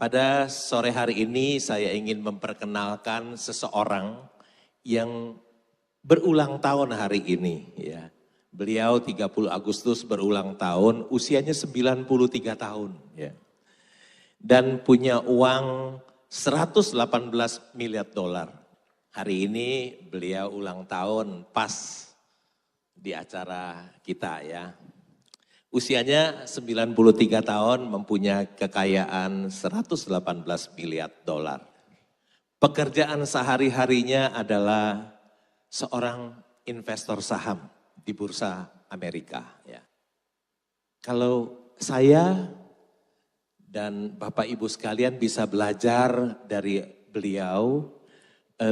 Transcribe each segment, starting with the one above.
Pada sore hari ini saya ingin memperkenalkan seseorang yang berulang tahun hari ini. Ya. Beliau 30 Agustus berulang tahun, usianya 93 tahun. Ya. Dan punya uang 118 miliar dolar. Hari ini beliau ulang tahun pas di acara kita ya. Usianya 93 tahun, mempunyai kekayaan 118 miliar dolar. Pekerjaan sehari-harinya adalah seorang investor saham di Bursa Amerika. Ya. Kalau saya dan Bapak Ibu sekalian bisa belajar dari beliau,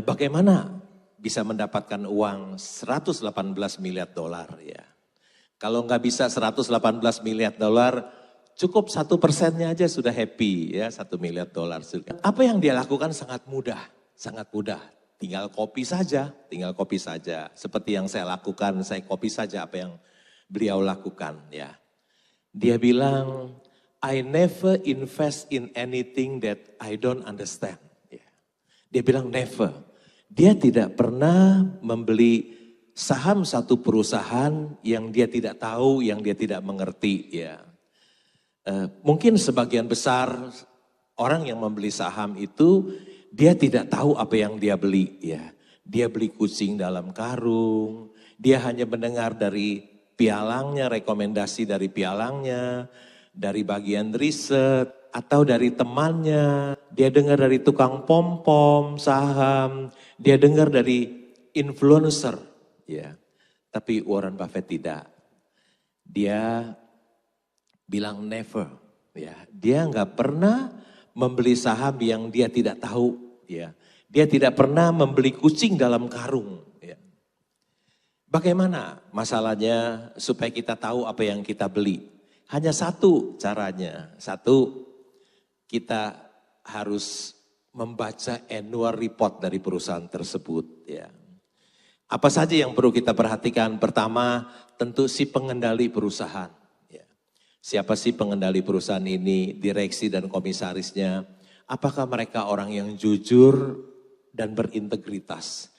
bagaimana bisa mendapatkan uang 118 miliar dolar ya. Kalau nggak bisa 118 miliar dolar, cukup 1%-nya aja sudah happy ya, 1 miliar dolar. Apa yang dia lakukan sangat mudah, sangat mudah. Tinggal copy saja, tinggal copy saja. Seperti yang saya lakukan, saya copy saja apa yang beliau lakukan ya. Dia bilang, I never invest in anything that I don't understand. Ya. Dia bilang never. Dia tidak pernah membeli saham satu perusahaan yang dia tidak tahu, yang dia tidak mengerti ya. Mungkin sebagian besar orang yang membeli saham itu dia tidak tahu apa yang dia beli ya. Dia beli kucing dalam karung, dia hanya mendengar dari pialangnya, rekomendasi dari pialangnya, dari bagian riset atau dari temannya, dia dengar dari tukang pom-pom saham, dia dengar dari influencer. Ya, tapi Warren Buffett tidak. Dia bilang never. Ya, dia nggak pernah membeli saham yang dia tidak tahu. Ya, dia tidak pernah membeli kucing dalam karung. Ya. Bagaimana masalahnya supaya kita tahu apa yang kita beli? Hanya satu caranya. Satu, kita harus membaca annual report dari perusahaan tersebut. Ya. Apa saja yang perlu kita perhatikan? Pertama, tentu si pengendali perusahaan. Ya. Siapa sih pengendali perusahaan ini, direksi dan komisarisnya? Apakah mereka orang yang jujur dan berintegritas?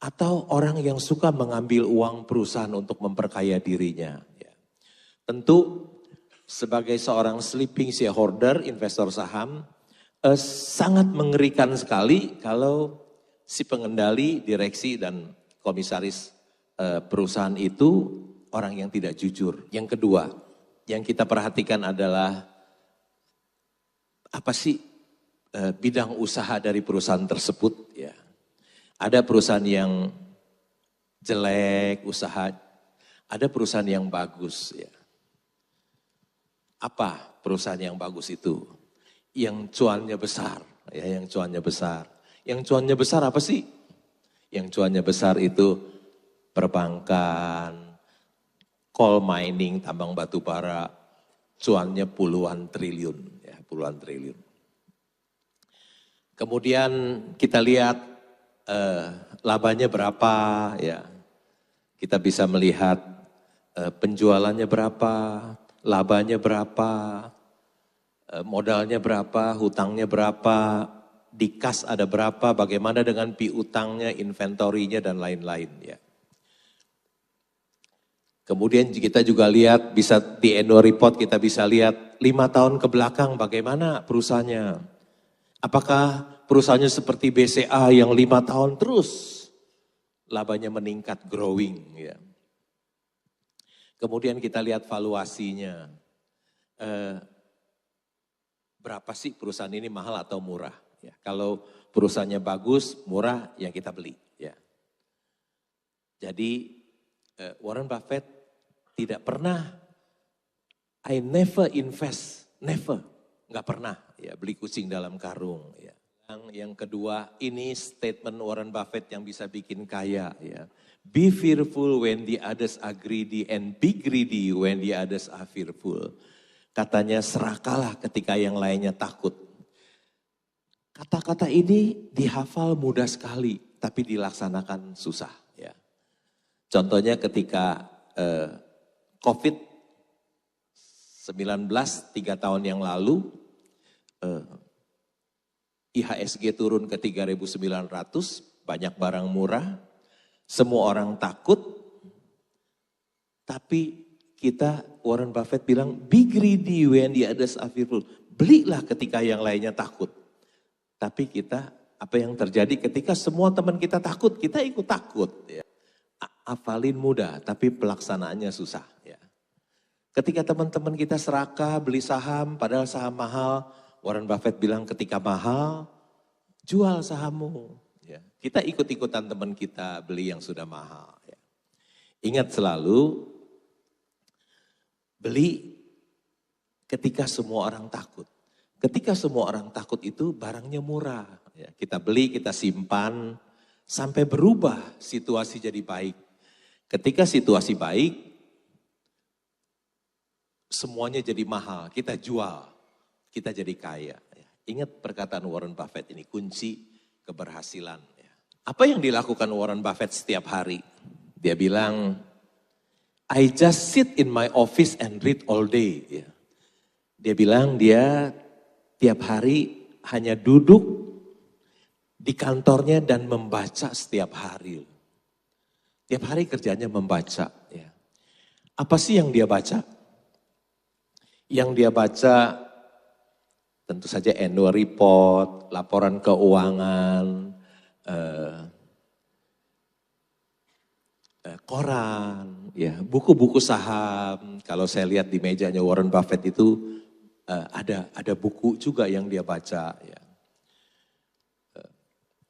Atau orang yang suka mengambil uang perusahaan untuk memperkaya dirinya? Ya. Tentu sebagai seorang sleeping shareholder, investor saham, sangat mengerikan sekali kalau si pengendali, direksi dan komisaris perusahaan itu orang yang tidak jujur. Yang kedua, yang kita perhatikan adalah apa sih bidang usaha dari perusahaan tersebut. Ya. Ada perusahaan yang jelek usaha, ada perusahaan yang bagus. Ya. Apa perusahaan yang bagus itu? Yang cuannya besar, ya, yang cuannya besar. Yang cuannya besar apa sih? Yang cuannya besar itu perbankan, coal mining, tambang batu bara, cuannya puluhan triliun, ya, puluhan triliun. Kemudian kita lihat labanya berapa, ya. Kita bisa melihat penjualannya berapa, labanya berapa, modalnya berapa, hutangnya berapa, di kas ada berapa, bagaimana dengan piutangnya, inventorinya dan lain-lain ya. Kemudian kita juga lihat bisa di annual report kita bisa lihat 5 tahun ke belakang bagaimana perusahaannya. Apakah perusahaannya seperti BCA yang 5 tahun terus labanya meningkat, growing ya. Kemudian kita lihat valuasinya. Berapa sih perusahaan ini mahal atau murah? Ya, kalau perusahaannya bagus, murah, yang kita beli. Ya. Jadi Warren Buffett tidak pernah, I never invest, never, nggak pernah ya beli kucing dalam karung. Ya. Yang kedua, ini statement Warren Buffett yang bisa bikin kaya. Ya. Be fearful when the others are greedy and be greedy when the others are fearful. Katanya serakahlah ketika yang lainnya takut. Kata-kata ini dihafal mudah sekali, tapi dilaksanakan susah. Ya. Contohnya ketika COVID-19 3 tahun yang lalu, IHSG turun ke 3.900, banyak barang murah, semua orang takut, tapi kita, Warren Buffett bilang, be greedy when the others are fearful. Belilah ketika yang lainnya takut. Tapi kita, apa yang terjadi ketika semua teman kita takut, kita ikut takut. Ya. Hafalin mudah, tapi pelaksanaannya susah. Ya. Ketika teman-teman kita serakah beli saham, padahal saham mahal, Warren Buffett bilang ketika mahal, jual sahammu. Ya. Kita ikut-ikutan teman kita beli yang sudah mahal. Ya. Ingat selalu, beli ketika semua orang takut. Ketika semua orang takut itu barangnya murah. Ya, kita beli, kita simpan, sampai berubah situasi jadi baik. Ketika situasi baik, semuanya jadi mahal, kita jual, kita jadi kaya. Ya, ingat perkataan Warren Buffett ini, kunci keberhasilan. Ya. Apa yang dilakukan Warren Buffett setiap hari? Dia bilang, I just sit in my office and read all day. Ya. Dia bilang dia tiap hari hanya duduk di kantornya dan membaca setiap hari. Tiap hari kerjanya membaca. Ya. Apa sih yang dia baca? Yang dia baca tentu saja annual report, laporan keuangan, koran, ya, buku-buku saham. Kalau saya lihat di mejanya Warren Buffett itu ada buku juga yang dia baca. Ya.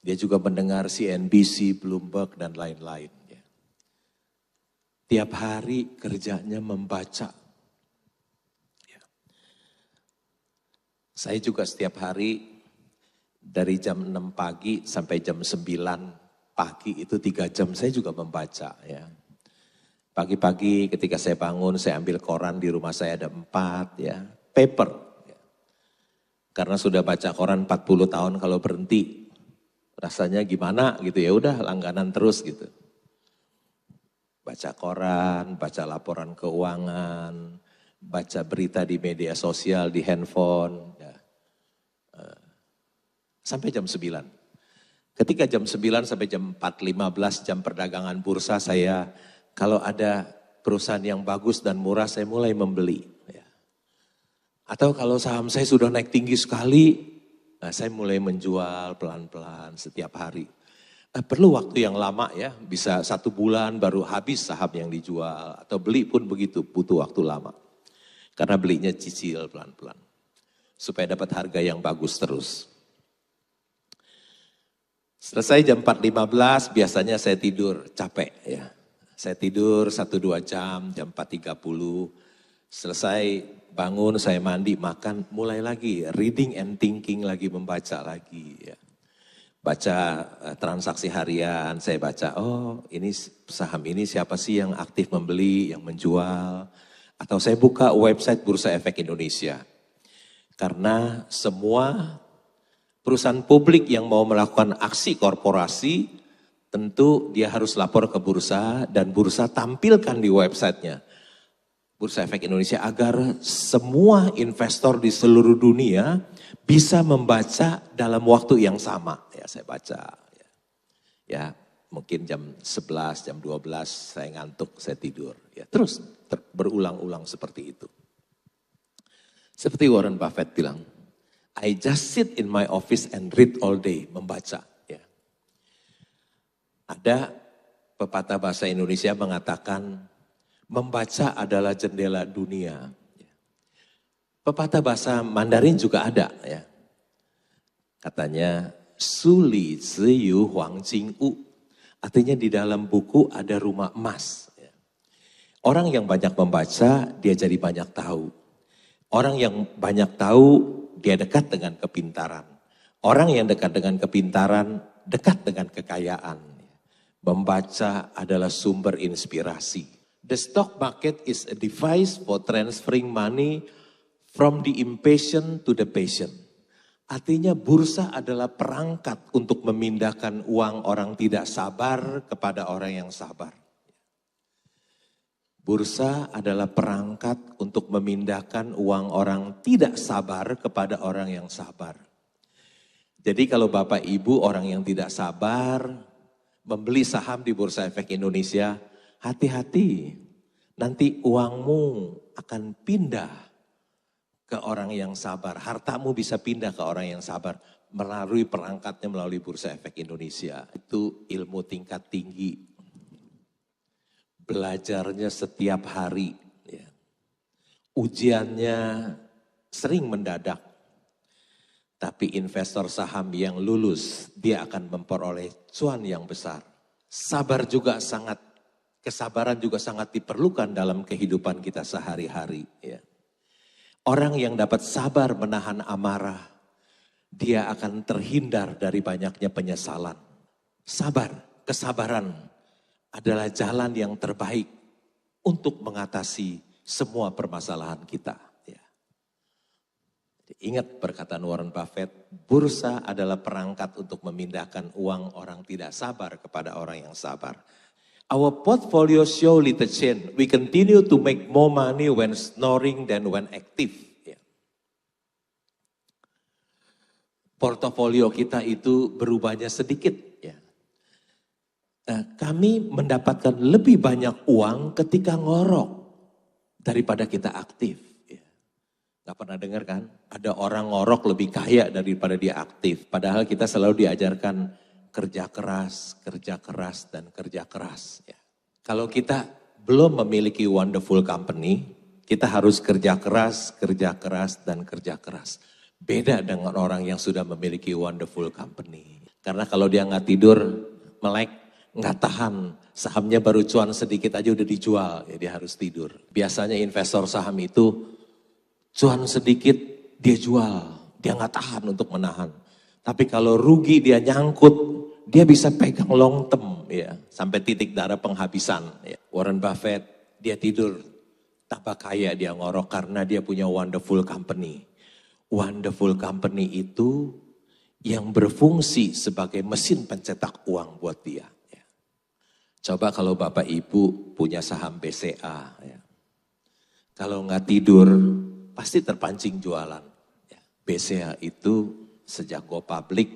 Dia juga mendengar CNBC, Bloomberg dan lain-lain. Ya. Tiap hari kerjanya membaca. Ya. Saya juga setiap hari dari jam 6 pagi sampai jam 9 pagi itu 3 jam saya juga membaca ya. Pagi-pagi ketika saya bangun saya ambil koran, di rumah saya ada 4 ya, paper. Ya. Karena sudah baca koran 40 tahun, kalau berhenti rasanya gimana gitu, ya udah langganan terus gitu. Baca koran, baca laporan keuangan, baca berita di media sosial, di handphone. Ya. Sampai jam 9. Ketika jam 9 sampai jam 4.15 jam perdagangan bursa, saya kalau ada perusahaan yang bagus dan murah saya mulai membeli. Ya. Atau kalau saham saya sudah naik tinggi sekali, nah saya mulai menjual pelan-pelan setiap hari. Perlu waktu yang lama ya, bisa 1 bulan baru habis saham yang dijual. Atau beli pun begitu, butuh waktu lama. Karena belinya cicil pelan-pelan. Supaya dapat harga yang bagus terus. Selesai jam 4.15 biasanya saya tidur, capek ya. Saya tidur 1-2 jam, jam 4.30. Selesai bangun, saya mandi, makan, mulai lagi. Reading and thinking lagi, membaca lagi ya. Baca transaksi harian, saya baca, oh ini saham ini siapa sih yang aktif membeli, yang menjual. Atau saya buka website Bursa Efek Indonesia. Karena semua perusahaan publik yang mau melakukan aksi korporasi, tentu dia harus lapor ke bursa dan bursa tampilkan di websitenya Bursa Efek Indonesia agar semua investor di seluruh dunia bisa membaca dalam waktu yang sama. Ya saya baca. Ya mungkin jam 11, jam 12 saya ngantuk, saya tidur. Ya terus berulang-ulang seperti itu. Seperti Warren Buffett bilang, I just sit in my office and read all day, membaca. Ya. Ada pepatah bahasa Indonesia mengatakan, membaca adalah jendela dunia. Ya. Pepatah bahasa Mandarin juga ada. Ya. Katanya, Su li zi yu huang jing u. Artinya di dalam buku ada rumah emas. Ya. Orang yang banyak membaca, dia jadi banyak tahu. Orang yang banyak tahu, dia dekat dengan kepintaran. Orang yang dekat dengan kepintaran, dekat dengan kekayaan. Membaca adalah sumber inspirasi. The stock market is a device for transferring money from the impatient to the patient. Artinya bursa adalah perangkat untuk memindahkan uang orang tidak sabar kepada orang yang sabar. Bursa adalah perangkat untuk memindahkan uang orang tidak sabar kepada orang yang sabar. Jadi kalau Bapak Ibu orang yang tidak sabar membeli saham di Bursa Efek Indonesia, hati-hati. Nanti uangmu akan pindah ke orang yang sabar. Hartamu bisa pindah ke orang yang sabar melalui perangkatnya melalui Bursa Efek Indonesia. Itu ilmu tingkat tinggi. Belajarnya setiap hari. Ya. Ujiannya sering mendadak. Tapi investor saham yang lulus, dia akan memperoleh cuan yang besar. Kesabaran juga sangat diperlukan dalam kehidupan kita sehari-hari. Ya. Orang yang dapat sabar menahan amarah, dia akan terhindar dari banyaknya penyesalan. Kesabaran adalah jalan yang terbaik untuk mengatasi semua permasalahan kita. Ya. Ingat perkataan Warren Buffett, bursa adalah perangkat untuk memindahkan uang orang tidak sabar kepada orang yang sabar. Our portfolio show little change. We continue to make more money when snoring than when active. Ya. Portofolio kita itu berubahnya sedikit. Ya. Kami mendapatkan lebih banyak uang ketika ngorok daripada kita aktif. Ya. Gak pernah dengar kan? Ada orang ngorok lebih kaya daripada dia aktif. Padahal kita selalu diajarkan kerja keras, dan kerja keras. Ya. Kalau kita belum memiliki wonderful company, kita harus kerja keras, dan kerja keras. Beda dengan orang yang sudah memiliki wonderful company. Karena kalau dia nggak tidur, melek, nggak tahan. Sahamnya baru cuan sedikit aja udah dijual, ya dia harus tidur. Biasanya investor saham itu cuan sedikit dia jual, dia nggak tahan untuk menahan. Tapi kalau rugi dia nyangkut, dia bisa pegang long term ya, sampai titik darah penghabisan. Ya. Warren Buffett, dia tidur, tambah kaya dia ngorok karena dia punya wonderful company. Wonderful company itu yang berfungsi sebagai mesin pencetak uang buat dia. Ya. Coba kalau Bapak Ibu punya saham BCA, ya. Kalau nggak tidur pasti terpancing jualan. Ya. BCA itu sejak go public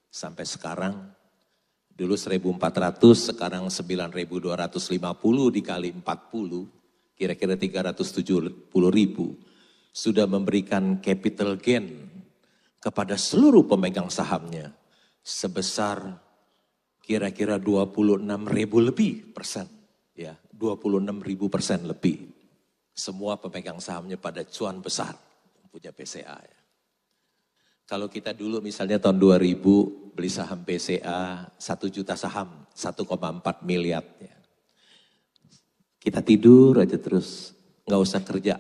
sampai sekarang, dulu 1.400, sekarang 9.250 dikali 40, kira-kira 370.000, sudah memberikan capital gain kepada seluruh pemegang sahamnya sebesar kira-kira 26.000 lebih persen, ya 26.000% lebih. Semua pemegang sahamnya pada cuan besar punya BCA. Ya. Kalau kita dulu misalnya tahun 2000 beli saham BCA 1 juta saham, 1,4 miliar. Ya. Kita tidur aja terus, nggak usah kerja.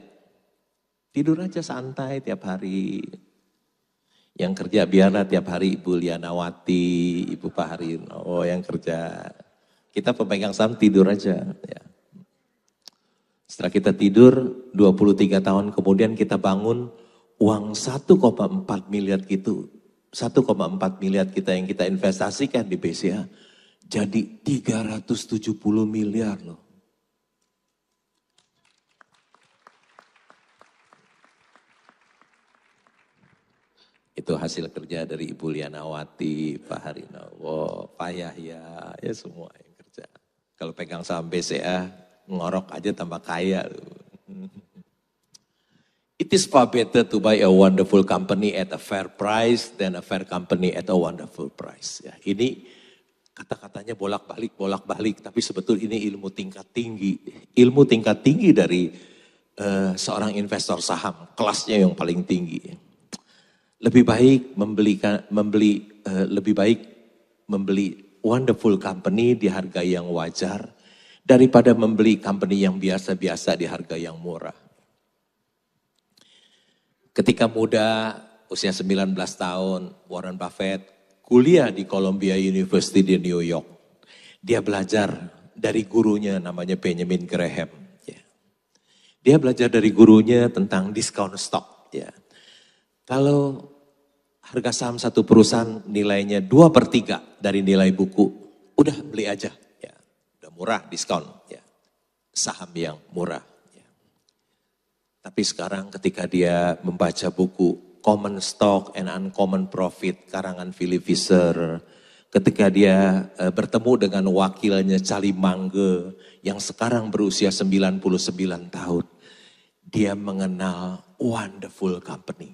Tidur aja santai tiap hari. Yang kerja biarlah tiap hari Ibu Lianawati, Ibu Paharino yang kerja. Kita pemegang saham tidur aja. Ya. Setelah kita tidur, 23 tahun kemudian kita bangun, uang 1,4 miliar gitu, 1,4 miliar kita yang kita investasikan di BCA, jadi 370 miliar loh. Itu hasil kerja dari Ibu Lianawati, Pak Harino, Pak Yahya, ya semua yang kerja. Kalau pegang saham BCA, ngorok aja tambah kaya loh. It is far better to buy a wonderful company at a fair price than a fair company at a wonderful price. Ya, ini kata-katanya bolak-balik, tapi sebetulnya ini ilmu tingkat tinggi. Ilmu tingkat tinggi dari seorang investor saham, kelasnya yang paling tinggi. Lebih baik membeli wonderful company di harga yang wajar daripada membeli company yang biasa-biasa di harga yang murah. Ketika muda, usia 19 tahun, Warren Buffett kuliah di Columbia University di New York. Dia belajar dari gurunya namanya Benjamin Graham. Ya. Dia belajar dari gurunya tentang discount stock. Ya. Kalau harga saham satu perusahaan nilainya 2/3 dari nilai buku, udah beli aja. Ya. Udah murah, diskon. Ya. Saham yang murah. Tapi sekarang ketika dia membaca buku Common Stock and Uncommon Profit karangan Philip Visser. Ketika dia bertemu dengan wakilnya Charlie Munger yang sekarang berusia 99 tahun. Dia mengenal Wonderful Company.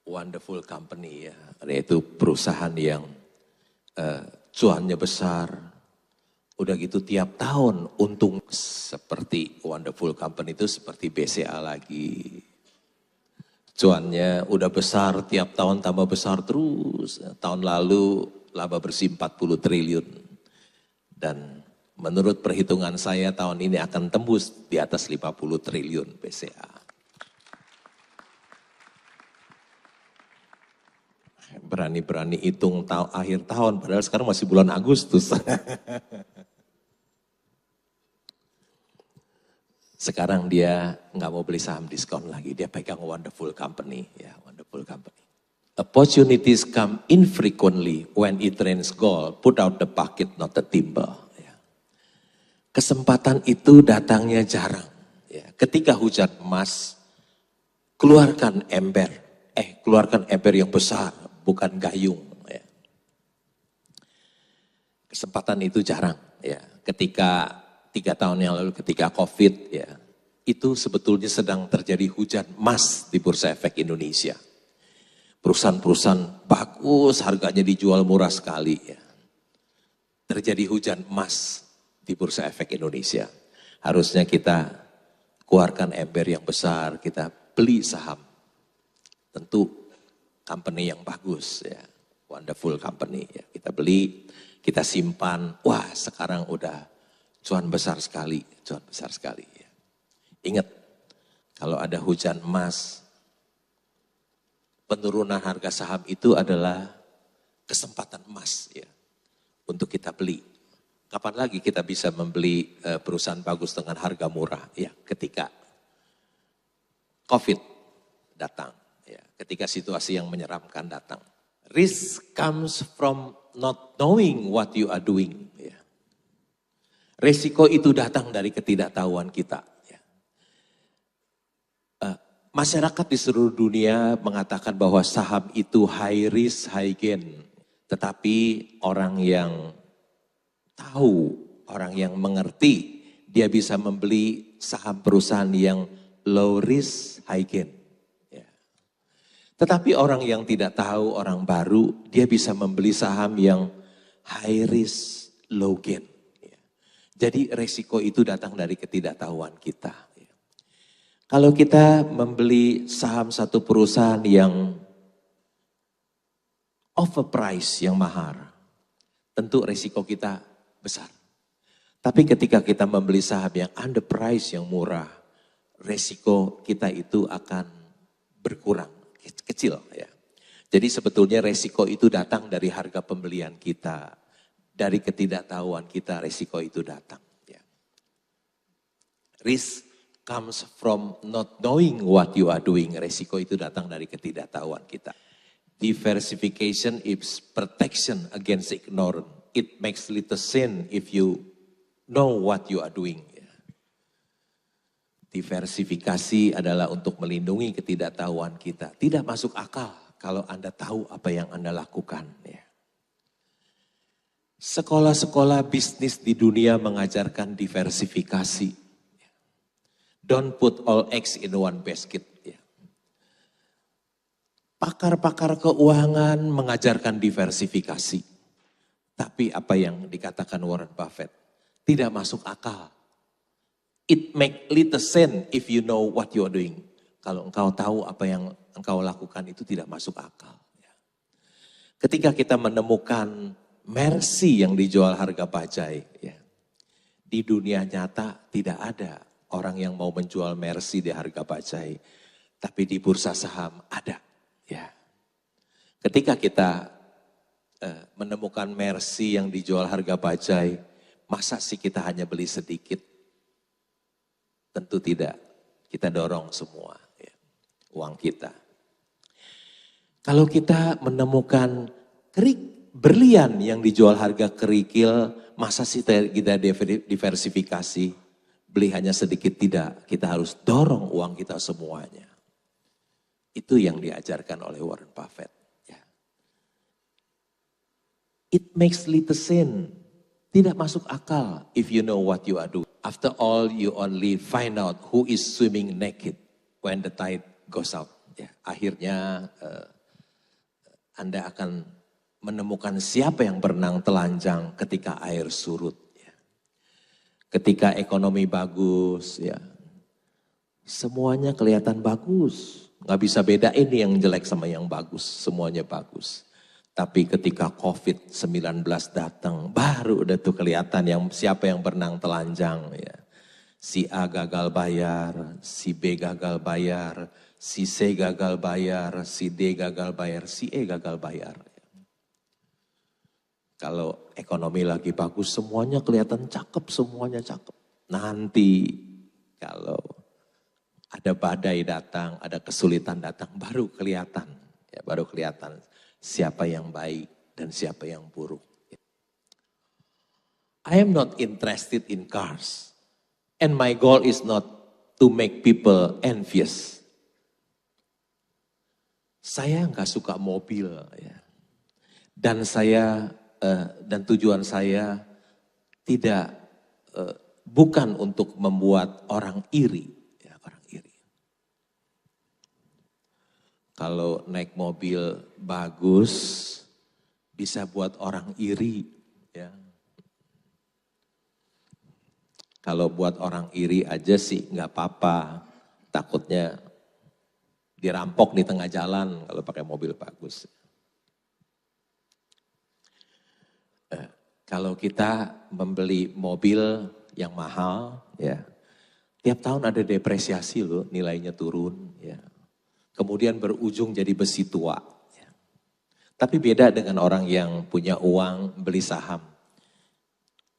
Wonderful Company ya, yaitu perusahaan yang cuannya besar. Udah gitu tiap tahun untung seperti Wonderful Company itu seperti BCA lagi. Cuannya udah besar, tiap tahun tambah besar terus. Tahun lalu laba bersih 40 triliun. Dan menurut perhitungan saya tahun ini akan tembus di atas 50 triliun BCA. Berani-berani hitung akhir tahun, padahal sekarang masih bulan Agustus. Sekarang dia nggak mau beli saham diskon lagi, dia pegang Wonderful Company, ya Wonderful Company. Opportunities come infrequently when it rains gold, put out the bucket, not the timber. Ya. Kesempatan itu datangnya jarang. Ya. Ketika hujan emas, keluarkan ember yang besar, bukan gayung. Ya. Kesempatan itu jarang. Ya. Ketika 3 tahun yang lalu ketika COVID ya, itu sebetulnya sedang terjadi hujan emas di Bursa Efek Indonesia. Perusahaan-perusahaan bagus, harganya dijual murah sekali ya. Terjadi hujan emas di Bursa Efek Indonesia. Harusnya kita keluarkan ember yang besar, kita beli saham. Tentu company yang bagus ya, Wonderful Company ya. Kita beli, kita simpan, wah sekarang udah cuan besar sekali, ya. Ingat, kalau ada hujan emas, penurunan harga saham itu adalah kesempatan emas ya, untuk kita beli. Kapan lagi kita bisa membeli perusahaan bagus dengan harga murah? Ya, ketika COVID datang, ya, ketika situasi yang menyeramkan datang. Risk comes from not knowing what you are doing. Ya. Resiko itu datang dari ketidaktahuan kita. Masyarakat di seluruh dunia mengatakan bahwa saham itu high risk, high gain. Tetapi orang yang tahu, orang yang mengerti, dia bisa membeli saham perusahaan yang low risk, high gain. Tetapi orang yang tidak tahu, orang baru, dia bisa membeli saham yang high risk, low gain. Jadi resiko itu datang dari ketidaktahuan kita. Kalau kita membeli saham satu perusahaan yang overprice, yang mahal, tentu resiko kita besar. Tapi ketika kita membeli saham yang underprice, yang murah, resiko kita itu akan berkurang, kecil ya. Jadi sebetulnya resiko itu datang dari harga pembelian kita. Dari ketidaktahuan kita resiko itu datang. Ya. Risk comes from not knowing what you are doing. Resiko itu datang dari ketidaktahuan kita. Diversification is protection against ignorance. It makes little sense if you know what you are doing. Ya. Diversifikasi adalah untuk melindungi ketidaktahuan kita. Tidak masuk akal kalau Anda tahu apa yang Anda lakukan. Ya. Sekolah-sekolah bisnis di dunia mengajarkan diversifikasi. Don't put all eggs in one basket. Pakar-pakar keuangan mengajarkan diversifikasi. Tapi apa yang dikatakan Warren Buffett tidak masuk akal. It make little sense if you know what you are doing. Kalau engkau tahu apa yang engkau lakukan itu tidak masuk akal. Ketika kita menemukan Mercy yang dijual harga bajai. Ya. Di dunia nyata tidak ada orang yang mau menjual Mercy di harga bajai. Tapi di bursa saham ada. Ya. Ketika kita menemukan Mercy yang dijual harga bajai, masa sih kita hanya beli sedikit? Tentu tidak. Kita dorong semua ya, uang kita. Kalau kita menemukan berlian yang dijual harga kerikil, masa sih kita diversifikasi? Beli hanya sedikit, tidak. Kita harus dorong uang kita semuanya. Itu yang diajarkan oleh Warren Buffett. Ya. It makes little sense. Tidak masuk akal if you know what you are doing. After all, you only find out who is swimming naked when the tide goes out. Ya, akhirnya Anda akan menemukan siapa yang berenang telanjang ketika air surut. Ya. Ketika ekonomi bagus, ya, semuanya kelihatan bagus. Nggak bisa bedain yang jelek sama yang bagus, semuanya bagus. Tapi ketika COVID-19 datang, baru udah tuh kelihatan siapa yang berenang telanjang. Ya. Si A gagal bayar, si B gagal bayar, si C gagal bayar, si D gagal bayar, si E gagal bayar. Kalau ekonomi lagi bagus, semuanya kelihatan cakep, semuanya cakep. Nanti kalau ada badai datang, ada kesulitan datang, baru kelihatan. Ya, baru kelihatan siapa yang baik dan siapa yang buruk. I am not interested in cars. And my goal is not to make people envious. Saya nggak suka mobil, ya. Dan tujuan saya tidak bukan untuk membuat orang iri, ya, orang iri. Kalau naik mobil bagus bisa buat orang iri, ya. Kalau buat orang iri aja sih nggak apa-apa, takutnya dirampok di tengah jalan kalau pakai mobil bagus. Kalau kita membeli mobil yang mahal, ya, tiap tahun ada depresiasi loh, nilainya turun, ya. Kemudian berujung jadi besi tua. Ya. Tapi beda dengan orang yang punya uang beli saham.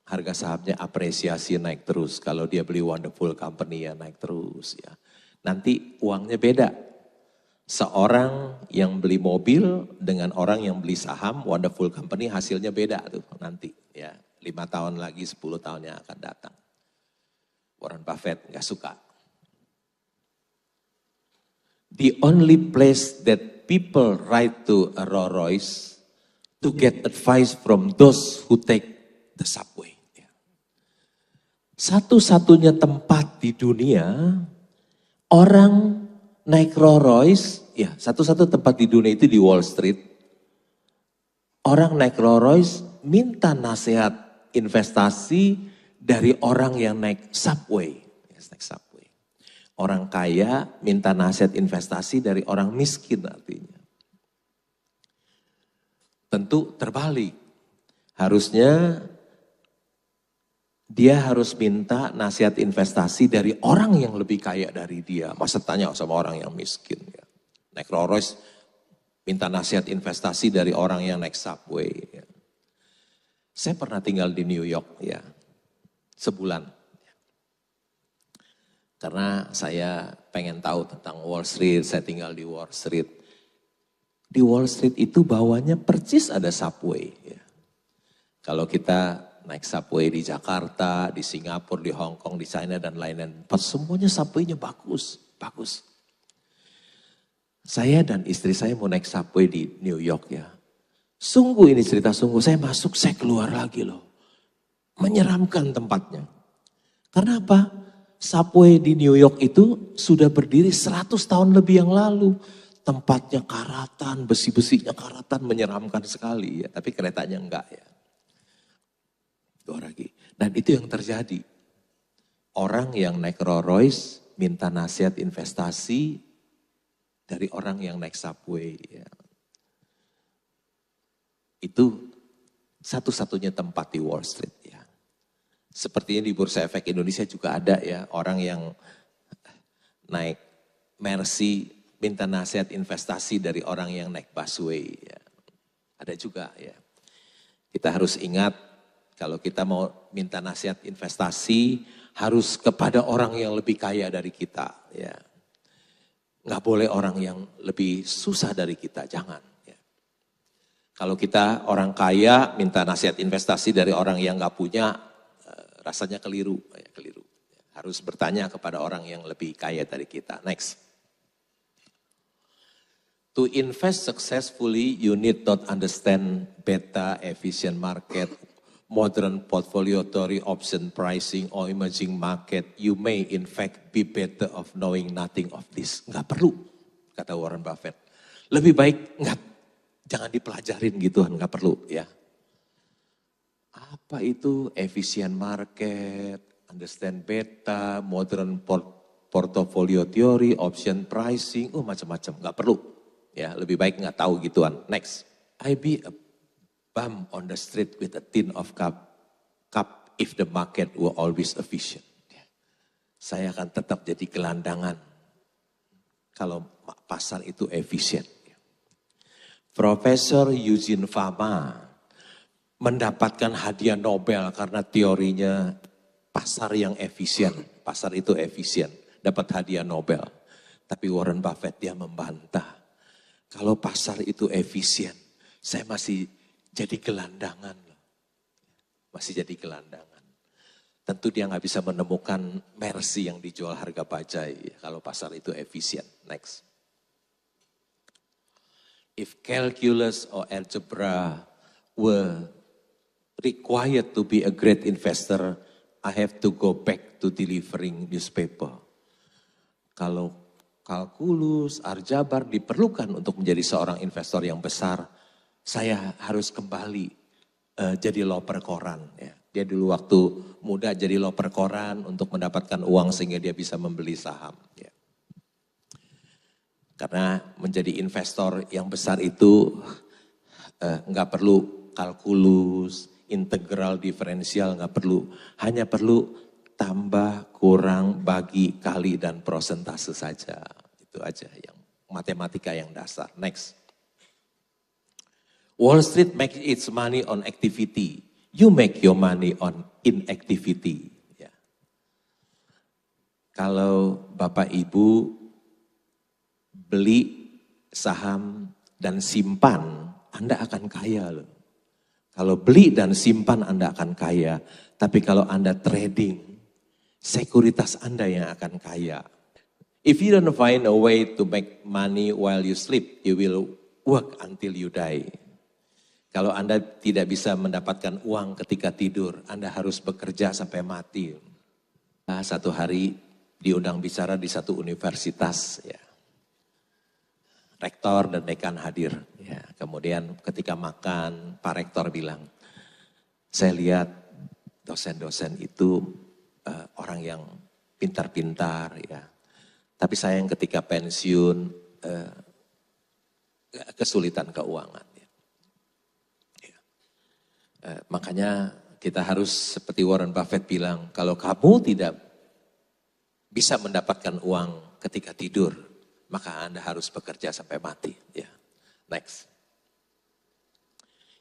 Harga sahamnya apresiasi naik terus. Kalau dia beli wonderful company ya naik terus, ya. Nanti uangnya beda. Seorang yang beli mobil dengan orang yang beli saham wonderful company hasilnya beda tuh nanti, ya. 5 tahun lagi, 10 tahun yang akan datang. Warren Buffett gak suka. The only place that people ride to a Rolls Royce to get advice from those who take the subway. Satu-satunya tempat di dunia orang naik Rolls Royce, ya satu-satu tempat di dunia itu di Wall Street. Orang naik Rolls Royce minta nasihat investasi dari orang yang naik subway. Naik subway. Orang kaya minta nasihat investasi dari orang miskin artinya. Tentu terbalik. Harusnya dia harus minta nasihat investasi dari orang yang lebih kaya dari dia. Masa tanya sama orang yang miskin. Ya. Naik Rolls Royce, minta nasihat investasi dari orang yang naik subway. Ya. Saya pernah tinggal di New York, ya, sebulan. Karena saya pengen tahu tentang Wall Street, saya tinggal di Wall Street. Di Wall Street itu bawahnya persis ada subway. Ya. Kalau kita naik subway di Jakarta, di Singapura, di Hong Kong, di China dan lain-lain. Semuanya subway-nya bagus, bagus. Saya dan istri saya mau naik subway di New York, ya. Sungguh ini cerita sungguh, saya masuk, saya keluar lagi loh. Menyeramkan tempatnya. Karena apa? Subway di New York itu sudah berdiri 100 tahun lebih yang lalu. Tempatnya karatan, besi-besinya karatan, menyeramkan sekali, ya. Tapi keretanya enggak, ya. Lagi. Dan itu yang terjadi. Orang yang naik Rolls Royce minta nasihat investasi dari orang yang naik subway. Ya. Itu satu-satunya tempat di Wall Street. Ya. Sepertinya di Bursa Efek Indonesia juga ada, ya, orang yang naik Mercy minta nasihat investasi dari orang yang naik busway. Ya. Ada juga, ya. Kita harus ingat kalau kita mau minta nasihat investasi harus kepada orang yang lebih kaya dari kita. Ya. Nggak boleh orang yang lebih susah dari kita, jangan. Ya. Kalau kita orang kaya minta nasihat investasi dari orang yang nggak punya, rasanya keliru. Ya, keliru. Harus bertanya kepada orang yang lebih kaya dari kita. Next. To invest successfully, you need not understand beta, efficient market, modern portfolio theory, option pricing, or emerging market. You may in fact be better of knowing nothing of this. Nggak perlu, kata Warren Buffett. Lebih baik jangan dipelajarin gituan, nggak perlu ya. Apa itu efficient market, understand beta, modern portfolio theory, option pricing, macam-macam, nggak perlu. Ya, lebih baik nggak tahu gituan. Next, I be a bum on the street with a tin of cup if the market were always efficient. Saya akan tetap jadi gelandangan kalau pasar itu efisien. Profesor Eugene Fama mendapatkan hadiah Nobel karena teorinya pasar yang efisien. Pasar itu efisien, dapat hadiah Nobel. Tapi Warren Buffett dia membantah. Kalau pasar itu efisien, saya masih jadi gelandangan. Masih jadi gelandangan. Tentu dia nggak bisa menemukan Mercy yang dijual harga bajai kalau pasar itu efisien. Next. If calculus or algebra were required to be a great investor, I have to go back to delivering newspaper. Kalau kalkulus, aljabar diperlukan untuk menjadi seorang investor yang besar, saya harus kembali jadi loper koran. Ya. Dia dulu waktu muda jadi loper koran untuk mendapatkan uang sehingga dia bisa membeli saham. Ya. Karena menjadi investor yang besar itu nggak perlu kalkulus, integral, diferensial, nggak perlu. Hanya perlu tambah, kurang, bagi, kali, dan prosentase saja. Itu aja yang matematika yang dasar. Next. Wall Street makes its money on activity. You make your money on inactivity. Ya. Kalau Bapak Ibu beli saham dan simpan, Anda akan kaya loh. Kalau beli dan simpan Anda akan kaya. Tapi kalau Anda trading, sekuritas Anda yang akan kaya. If you don't find a way to make money while you sleep, you will work until you die. Kalau Anda tidak bisa mendapatkan uang ketika tidur, Anda harus bekerja sampai mati. Satu hari diundang bicara di satu universitas, ya. Rektor dan dekan hadir. Ya. Kemudian ketika makan, Pak Rektor bilang, saya lihat dosen-dosen itu orang yang pintar-pintar, ya. Tapi sayang ketika pensiun kesulitan keuangan. Ya. Ya. Makanya kita harus seperti Warren Buffett bilang, kalau kamu tidak bisa mendapatkan uang ketika tidur, maka Anda harus bekerja sampai mati. Ya. Next.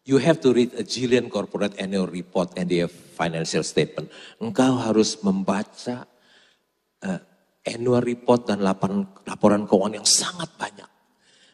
You have to read a jillion corporate annual report and their financial statement. Engkau harus membaca annual report dan laporan keuangan yang sangat banyak.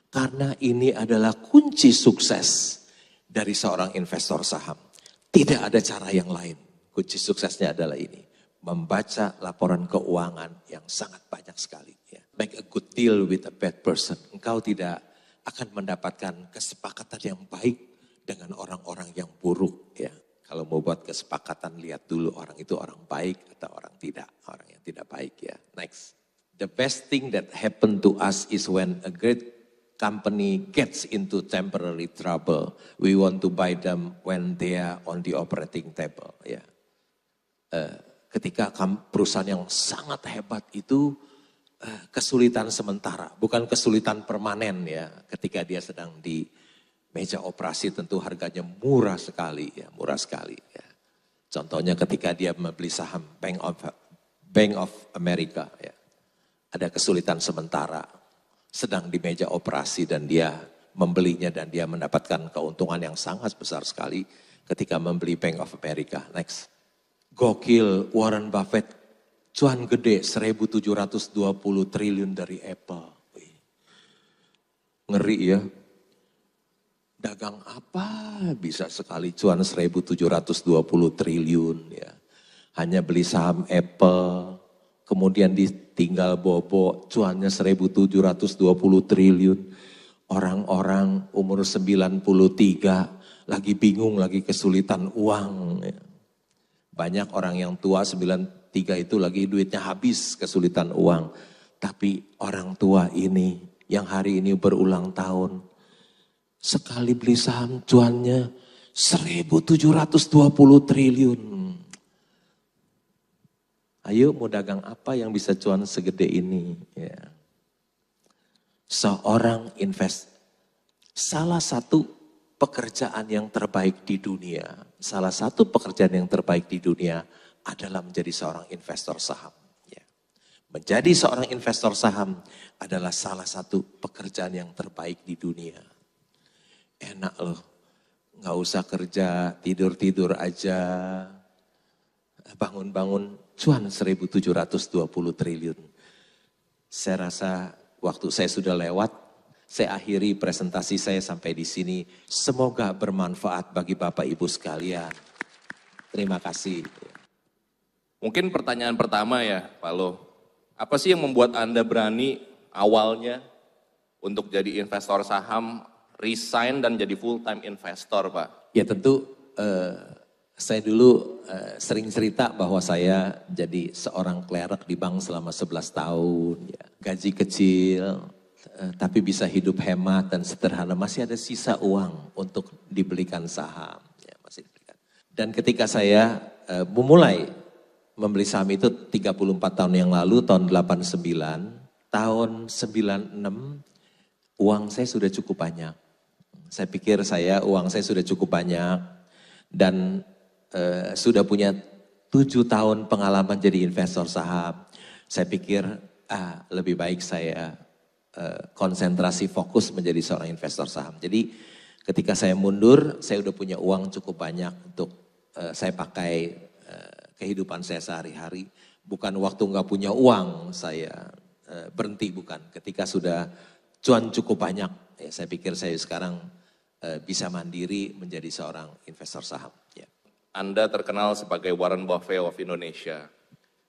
Karena ini adalah kunci sukses dari seorang investor saham. Tidak ada cara yang lain. Kunci suksesnya adalah ini. Membaca laporan keuangan yang sangat banyak sekali. Ya. Make a good deal with a bad person. Engkau tidak akan mendapatkan kesepakatan yang baik dengan orang-orang yang buruk. Ya. Kalau mau buat kesepakatan, lihat dulu orang itu orang baik atau orang tidak. Orang yang tidak baik ya. Next. The best thing that happened to us is when a great company gets into temporary trouble. We want to buy them when they are on the operating table. Ya. Ketika perusahaan yang sangat hebat itu kesulitan sementara. Bukan kesulitan permanen ya. Ketika dia sedang di meja operasi tentu harganya murah sekali ya, murah sekali ya. Contohnya ketika dia membeli saham Bank of America ya. Ada kesulitan sementara, sedang di meja operasi dan dia membelinya dan dia mendapatkan keuntungan yang sangat besar sekali ketika membeli Bank of America. Next. Gokil Warren Buffett, cuan gede 1.720 triliun dari Apple. Ngeri ya. Dagang apa bisa sekali cuan 1.720 triliun ya. Hanya beli saham Apple, kemudian ditinggal bobo cuannya 1.720 triliun. orang-orang umur 93 lagi bingung, lagi kesulitan uang. Banyak orang yang tua 93 itu lagi duitnya habis, kesulitan uang. Tapi orang tua ini yang hari ini berulang tahun, sekali beli saham cuannya 1.720 triliun. Ayo mau dagang apa yang bisa cuan segede ini? Ya. Seorang salah satu pekerjaan yang terbaik di dunia, salah satu pekerjaan yang terbaik di dunia adalah menjadi seorang investor saham. Ya. Menjadi seorang investor saham adalah salah satu pekerjaan yang terbaik di dunia. Enak loh, nggak usah kerja, tidur-tidur aja, bangun-bangun cuan 1.720 triliun. Saya rasa waktu saya sudah lewat, saya akhiri presentasi saya sampai di sini. Semoga bermanfaat bagi Bapak Ibu sekalian. Terima kasih. Mungkin pertanyaan pertama ya Pak Lo, apa sih yang membuat Anda berani awalnya untuk jadi investor saham, resign dan jadi full time investor Pak? Ya tentu saya dulu sering cerita bahwa saya jadi seorang klerk di bank selama 11 tahun. Ya. Gaji kecil, tapi bisa hidup hemat dan sederhana. Masih ada sisa uang untuk dibelikan saham. Ya, masih dibelikan. Dan ketika saya memulai membeli saham itu 34 tahun yang lalu, tahun 89, tahun 96, uang saya sudah cukup banyak. Saya pikir uang saya sudah cukup banyak dan sudah punya 7 tahun pengalaman jadi investor saham. Saya pikir lebih baik saya konsentrasi fokus menjadi seorang investor saham. Jadi ketika saya mundur, saya udah punya uang cukup banyak untuk saya pakai kehidupan saya sehari-hari. Bukan waktu nggak punya uang saya berhenti, bukan. Ketika sudah cuan cukup banyak, ya saya pikir saya sekarang bisa mandiri menjadi seorang investor saham. Ya. Anda terkenal sebagai Warren Buffett of Indonesia.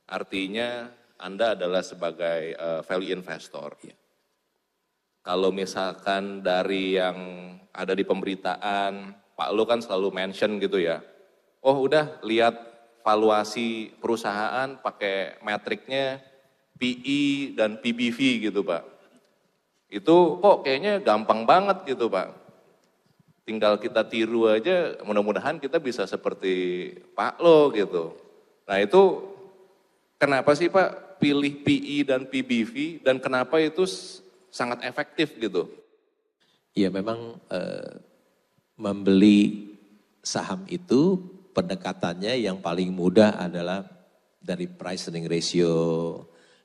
Artinya Anda adalah sebagai value investor. Ya. Kalau misalkan dari yang ada di pemberitaan, Pak Lo kan selalu mention gitu ya. Oh udah lihat valuasi perusahaan pakai metriknya PE dan PBV gitu Pak. Itu kok kayaknya gampang banget gitu Pak. Tinggal kita tiru aja, mudah-mudahan kita bisa seperti Pak Lo gitu. Nah itu kenapa sih Pak pilih PE dan PBV dan kenapa itu sangat efektif gitu? Ya memang membeli saham itu pendekatannya yang paling mudah adalah dari price earning ratio,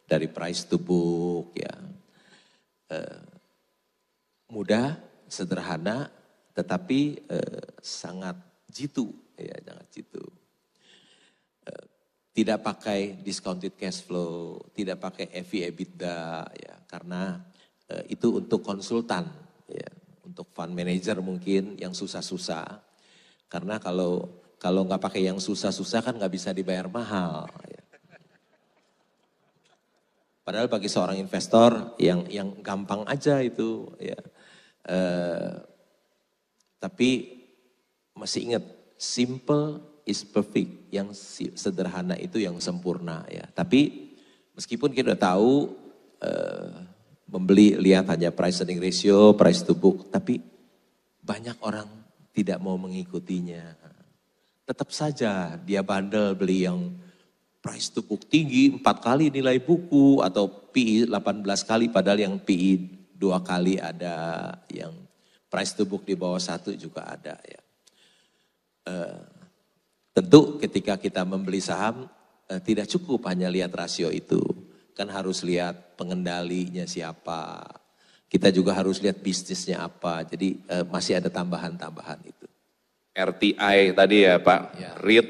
dari price to book ya. Mudah, sederhana, tetapi sangat jitu, ya sangat jitu. Tidak pakai discounted cash flow, tidak pakai EV EBITDA, ya karena itu untuk konsultan, ya untuk fund manager mungkin yang susah-susah. Karena kalau nggak pakai yang susah-susah kan nggak bisa dibayar mahal. Ya. Padahal bagi seorang investor yang gampang aja itu, ya. Tapi masih ingat, simple is perfect. Yang sederhana itu yang sempurna ya. Tapi meskipun kita tahu membeli lihat hanya price earning ratio, price to book. Tapi banyak orang tidak mau mengikutinya. Tetap saja dia bandel beli yang price to book tinggi 4 kali nilai buku atau PE 18 kali padahal yang PE 2 kali ada, yang price to book di bawah 1 juga ada ya. Tentu ketika kita membeli saham tidak cukup hanya lihat rasio itu. Kan harus lihat pengendalinya siapa. Kita juga harus lihat bisnisnya apa. Jadi masih ada tambahan-tambahan itu. RTI tadi ya Pak, Ya. read,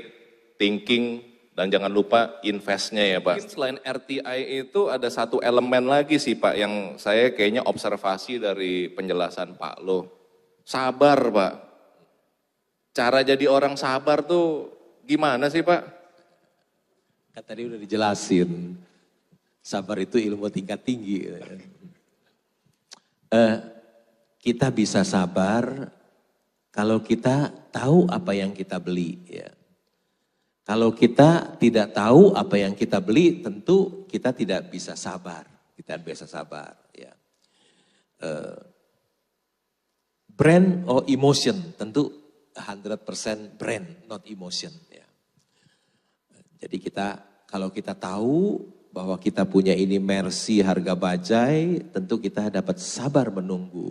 thinking, dan jangan lupa investnya ya Pak. Selain RTI itu ada satu elemen lagi sih Pak yang saya kayaknya observasi dari penjelasan Pak Lo. Sabar Pak. Cara jadi orang sabar tuh gimana sih Pak? Kan tadi udah dijelasin. Sabar itu ilmu tingkat tinggi. kita bisa sabar kalau kita tahu apa yang kita beli. Ya. Kalau kita tidak tahu apa yang kita beli, tentu kita tidak bisa sabar. Kita biasa sabar. Ya. Brand or emotion, tentu 100% brand, not emotion. Ya. Jadi kalau kita tahu bahwa kita punya ini Mercy harga bajai, tentu kita dapat sabar menunggu.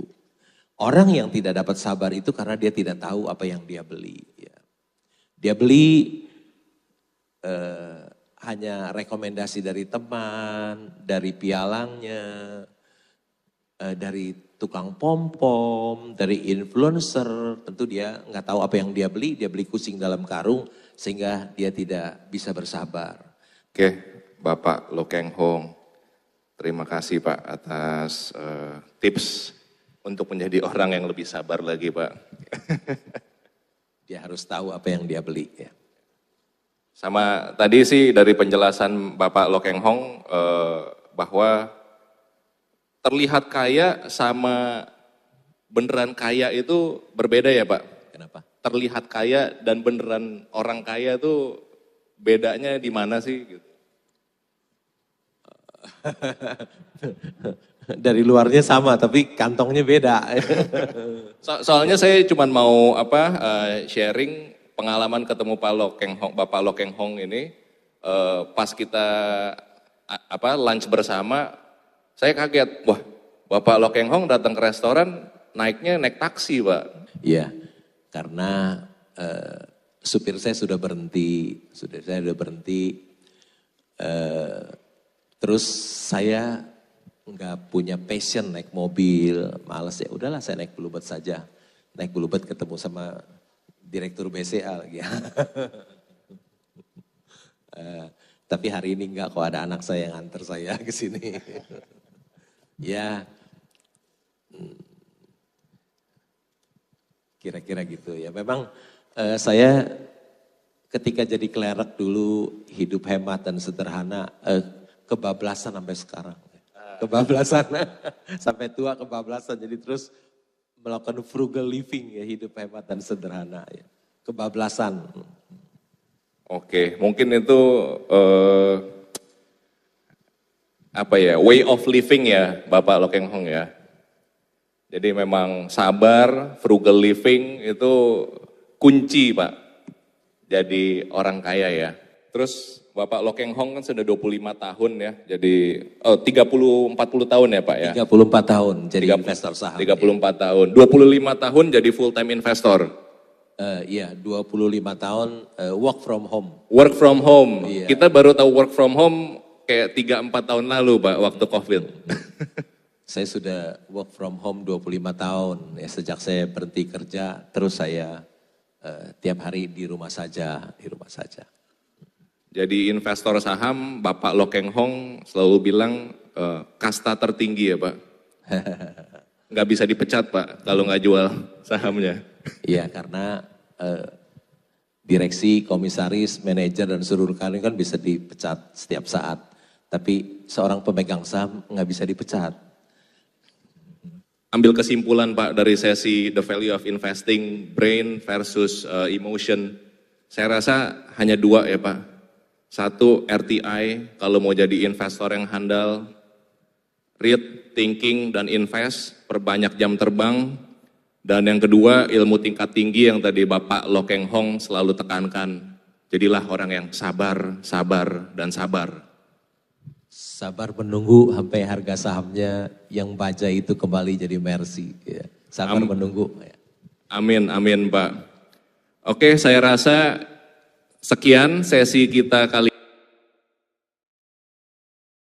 Orang yang tidak dapat sabar itu karena dia tidak tahu apa yang dia beli. Ya. Dia beli hanya rekomendasi dari teman, dari pialangnya, dari tukang pom-pom, dari influencer. Tentu dia nggak tahu apa yang dia beli kucing dalam karung sehingga dia tidak bisa bersabar. Oke. Bapak Loh Keng Hong, terima kasih Pak atas tips untuk menjadi orang yang lebih sabar lagi Pak. Dia harus tahu apa yang dia beli. Ya. Sama tadi sih dari penjelasan Bapak Loh Keng Hong bahwa terlihat kaya sama beneran kaya itu berbeda ya Pak? Kenapa? Terlihat kaya dan beneran orang kaya itu bedanya di mana sih? Gitu. Dari luarnya sama tapi kantongnya beda. Soalnya saya cuma mau sharing pengalaman ketemu Bapak Loh Keng Hong ini pas kita lunch bersama, saya kaget, wah Bapak Loh Keng Hong datang ke restoran naik taksi Pak. Iya, karena supir saya sudah berhenti, terus saya nggak punya passion naik mobil, males ya udahlah saya naik Bluebird saja. Naik Bluebird ketemu sama direktur BCA lagi. Tapi hari ini enggak kok, ada anak saya yang antar saya ke sini. Ya, kira-kira gitu ya. Memang saya ketika jadi klerek dulu hidup hemat dan sederhana, kebablasan sampai sekarang. Kebablasan, sampai tua kebablasan. Jadi terus melakukan frugal living ya, hidup hemat dan sederhana ya. Kebablasan. Oke, mungkin itu way of living ya Bapak Loh Keng Hong ya. Jadi memang sabar, frugal living itu kunci Pak. Jadi orang kaya ya. Terus Bapak Loh Keng Hong kan sudah 25 tahun ya, jadi 30-40 tahun ya Pak ya? 34 tahun jadi investor saham. 34 tahun, 25 tahun jadi full time investor. Iya, 25 tahun work from home. Work from home, Iya. Kita baru tahu work from home kayak 3-4 tahun lalu Pak, waktu COVID. Saya sudah work from home 25 tahun, ya sejak saya berhenti kerja, terus saya tiap hari di rumah saja. Jadi investor saham, Bapak Loh Keng Hong selalu bilang kasta tertinggi ya Pak. Nggak bisa dipecat Pak kalau nggak jual sahamnya. Iya, karena direksi, komisaris, manajer dan seluruh karyawan kan bisa dipecat setiap saat. Tapi seorang pemegang saham nggak bisa dipecat. Ambil kesimpulan Pak dari sesi The Value of Investing, Brain versus Emotion. Saya rasa hanya dua ya Pak. Satu, RTI, kalau mau jadi investor yang handal, read, thinking, dan invest, perbanyak jam terbang. Dan yang kedua, ilmu tingkat tinggi yang tadi Bapak Loh Keng Hong selalu tekankan. Jadilah orang yang sabar, dan sabar. Sabar menunggu sampai harga sahamnya yang bajai itu kembali jadi Mercy. Ya. Sabar menunggu. Ya. Amin Pak. Oke, saya rasa sekian sesi kita kali